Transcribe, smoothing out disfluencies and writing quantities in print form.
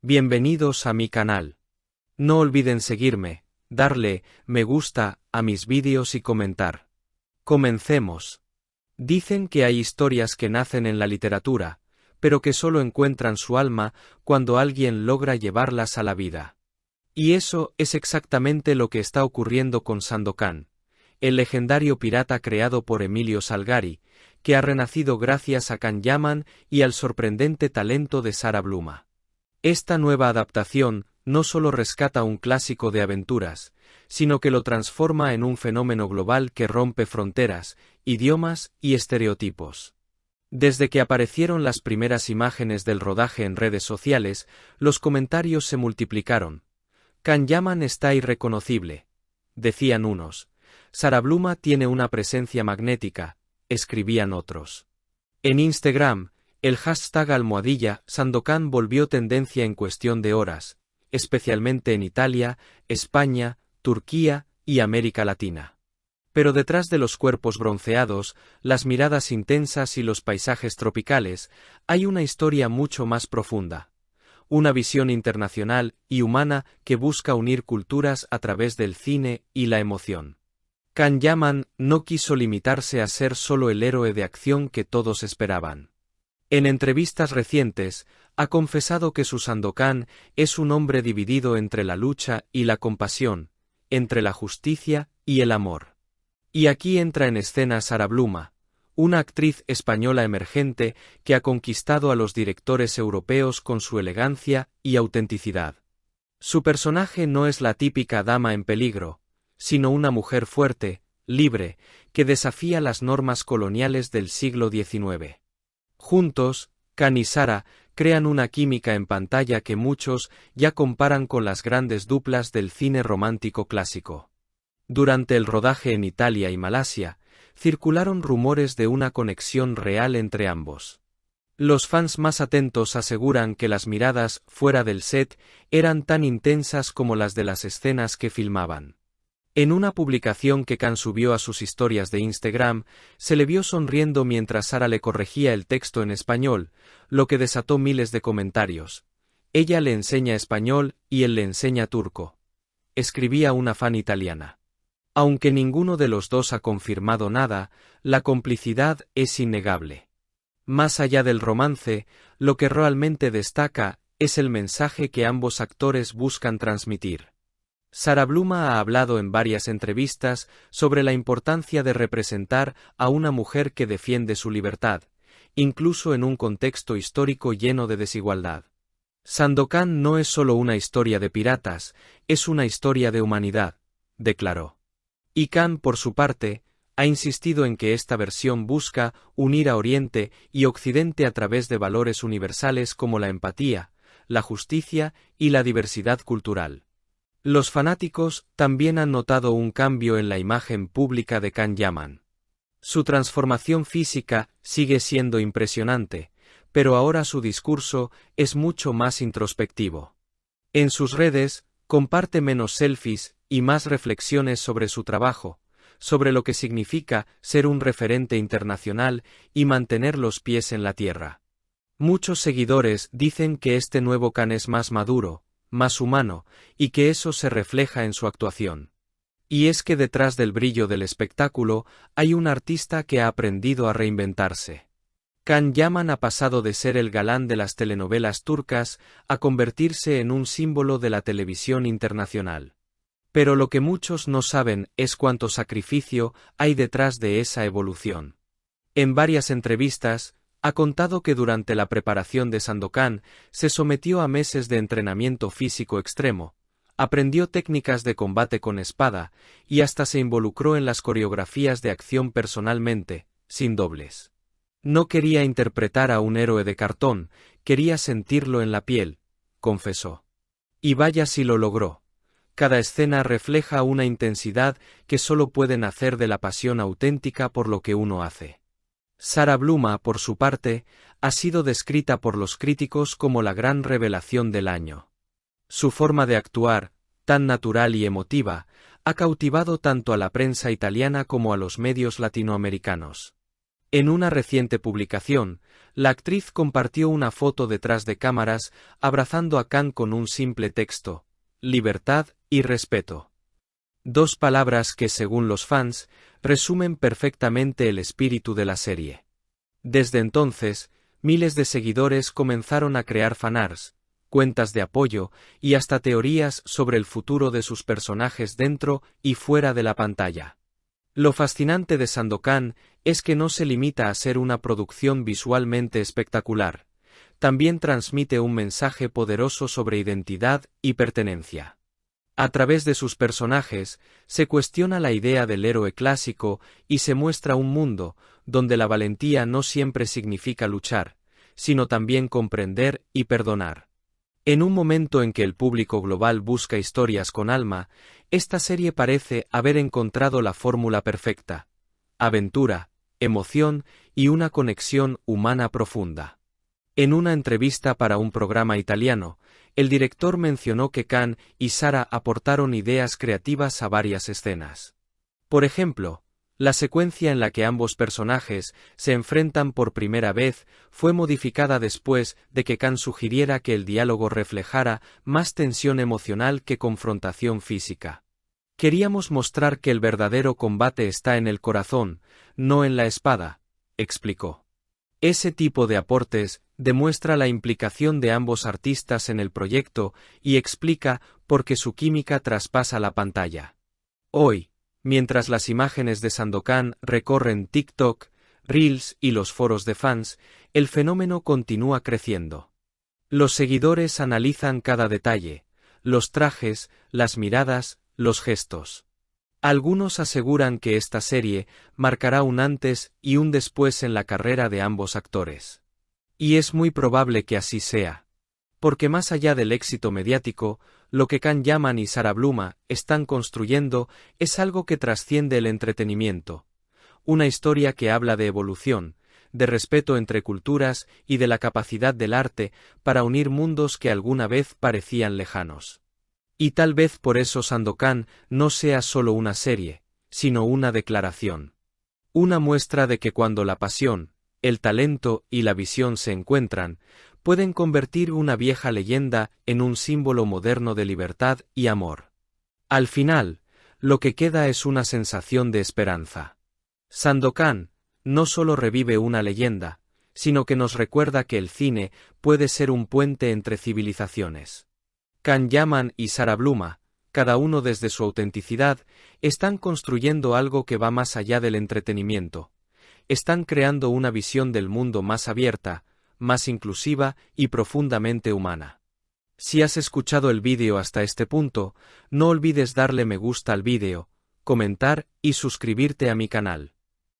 Bienvenidos a mi canal. No olviden seguirme, darle me gusta a mis vídeos y comentar. Comencemos. Dicen que hay historias que nacen en la literatura, pero que solo encuentran su alma cuando alguien logra llevarlas a la vida. Y eso es exactamente lo que está ocurriendo con Sandokan, el legendario pirata creado por Emilio Salgari, que ha renacido gracias a Can Yaman y al sorprendente talento de Sara Bluma. Esta nueva adaptación no solo rescata un clásico de aventuras, sino que lo transforma en un fenómeno global que rompe fronteras, idiomas y estereotipos. Desde que aparecieron las primeras imágenes del rodaje en redes sociales, los comentarios se multiplicaron. Can Yaman está irreconocible, decían unos. Sara Bluma tiene una presencia magnética, escribían otros. En Instagram, el hashtag #Sandokan volvió tendencia en cuestión de horas, especialmente en Italia, España, Turquía y América Latina. Pero detrás de los cuerpos bronceados, las miradas intensas y los paisajes tropicales, hay una historia mucho más profunda. Una visión internacional y humana que busca unir culturas a través del cine y la emoción. Can Yaman no quiso limitarse a ser solo el héroe de acción que todos esperaban. En entrevistas recientes, ha confesado que su Sandokan es un hombre dividido entre la lucha y la compasión, entre la justicia y el amor. Y aquí entra en escena Sara Bluma, una actriz española emergente que ha conquistado a los directores europeos con su elegancia y autenticidad. Su personaje no es la típica dama en peligro, sino una mujer fuerte, libre, que desafía las normas coloniales del siglo XIX. Juntos, Can y Sara crean una química en pantalla que muchos ya comparan con las grandes duplas del cine romántico clásico. Durante el rodaje en Italia y Malasia, circularon rumores de una conexión real entre ambos. Los fans más atentos aseguran que las miradas fuera del set eran tan intensas como las de las escenas que filmaban. En una publicación que Can subió a sus historias de Instagram, se le vio sonriendo mientras Sara le corregía el texto en español, lo que desató miles de comentarios. Ella le enseña español y él le enseña turco, escribía una fan italiana. Aunque ninguno de los dos ha confirmado nada, la complicidad es innegable. Más allá del romance, lo que realmente destaca es el mensaje que ambos actores buscan transmitir. Sara Bluma ha hablado en varias entrevistas sobre la importancia de representar a una mujer que defiende su libertad, incluso en un contexto histórico lleno de desigualdad. Sandokan no es solo una historia de piratas, es una historia de humanidad, declaró. Y Can, por su parte, ha insistido en que esta versión busca unir a Oriente y Occidente a través de valores universales como la empatía, la justicia y la diversidad cultural. Los fanáticos también han notado un cambio en la imagen pública de Can Yaman. Su transformación física sigue siendo impresionante, pero ahora su discurso es mucho más introspectivo. En sus redes, comparte menos selfies y más reflexiones sobre su trabajo, sobre lo que significa ser un referente internacional y mantener los pies en la tierra. Muchos seguidores dicen que este nuevo Can es más maduro, más humano, y que eso se refleja en su actuación. Y es que detrás del brillo del espectáculo hay un artista que ha aprendido a reinventarse. Can Yaman ha pasado de ser el galán de las telenovelas turcas a convertirse en un símbolo de la televisión internacional. Pero lo que muchos no saben es cuánto sacrificio hay detrás de esa evolución. En varias entrevistas, ha contado que durante la preparación de Sandokan se sometió a meses de entrenamiento físico extremo, aprendió técnicas de combate con espada y hasta se involucró en las coreografías de acción personalmente, sin dobles. No quería interpretar a un héroe de cartón, quería sentirlo en la piel, confesó. Y vaya si lo logró. Cada escena refleja una intensidad que solo puede nacer de la pasión auténtica por lo que uno hace. Sara Bluma, por su parte, ha sido descrita por los críticos como la gran revelación del año. Su forma de actuar, tan natural y emotiva, ha cautivado tanto a la prensa italiana como a los medios latinoamericanos. En una reciente publicación, la actriz compartió una foto detrás de cámaras abrazando a Khan con un simple texto: libertad y respeto. Dos palabras que, según los fans, resumen perfectamente el espíritu de la serie. Desde entonces, miles de seguidores comenzaron a crear fanarts, cuentas de apoyo y hasta teorías sobre el futuro de sus personajes dentro y fuera de la pantalla. Lo fascinante de Sandokan es que no se limita a ser una producción visualmente espectacular, también transmite un mensaje poderoso sobre identidad y pertenencia. A través de sus personajes, se cuestiona la idea del héroe clásico y se muestra un mundo donde la valentía no siempre significa luchar, sino también comprender y perdonar. En un momento en que el público global busca historias con alma, esta serie parece haber encontrado la fórmula perfecta: aventura, emoción y una conexión humana profunda. En una entrevista para un programa italiano, el director mencionó que Khan y Sara aportaron ideas creativas a varias escenas. Por ejemplo, la secuencia en la que ambos personajes se enfrentan por primera vez fue modificada después de que Khan sugiriera que el diálogo reflejara más tensión emocional que confrontación física. Queríamos mostrar que el verdadero combate está en el corazón, no en la espada, explicó. Ese tipo de aportes demuestra la implicación de ambos artistas en el proyecto y explica por qué su química traspasa la pantalla. Hoy, mientras las imágenes de Sandokan recorren TikTok, Reels y los foros de fans, el fenómeno continúa creciendo. Los seguidores analizan cada detalle: los trajes, las miradas, los gestos. Algunos aseguran que esta serie marcará un antes y un después en la carrera de ambos actores. Y es muy probable que así sea. Porque más allá del éxito mediático, lo que Khan Yaman y Sara Bluma están construyendo es algo que trasciende el entretenimiento. Una historia que habla de evolución, de respeto entre culturas y de la capacidad del arte para unir mundos que alguna vez parecían lejanos. Y tal vez por eso Sandokan no sea solo una serie, sino una declaración. Una muestra de que cuando la pasión, el talento y la visión se encuentran, pueden convertir una vieja leyenda en un símbolo moderno de libertad y amor. Al final, lo que queda es una sensación de esperanza. Sandokan no solo revive una leyenda, sino que nos recuerda que el cine puede ser un puente entre civilizaciones. Khan Yaman y Sara Bluma, cada uno desde su autenticidad, están construyendo algo que va más allá del entretenimiento. Están creando una visión del mundo más abierta, más inclusiva y profundamente humana. Si has escuchado el vídeo hasta este punto, no olvides darle me gusta al vídeo, comentar y suscribirte a mi canal.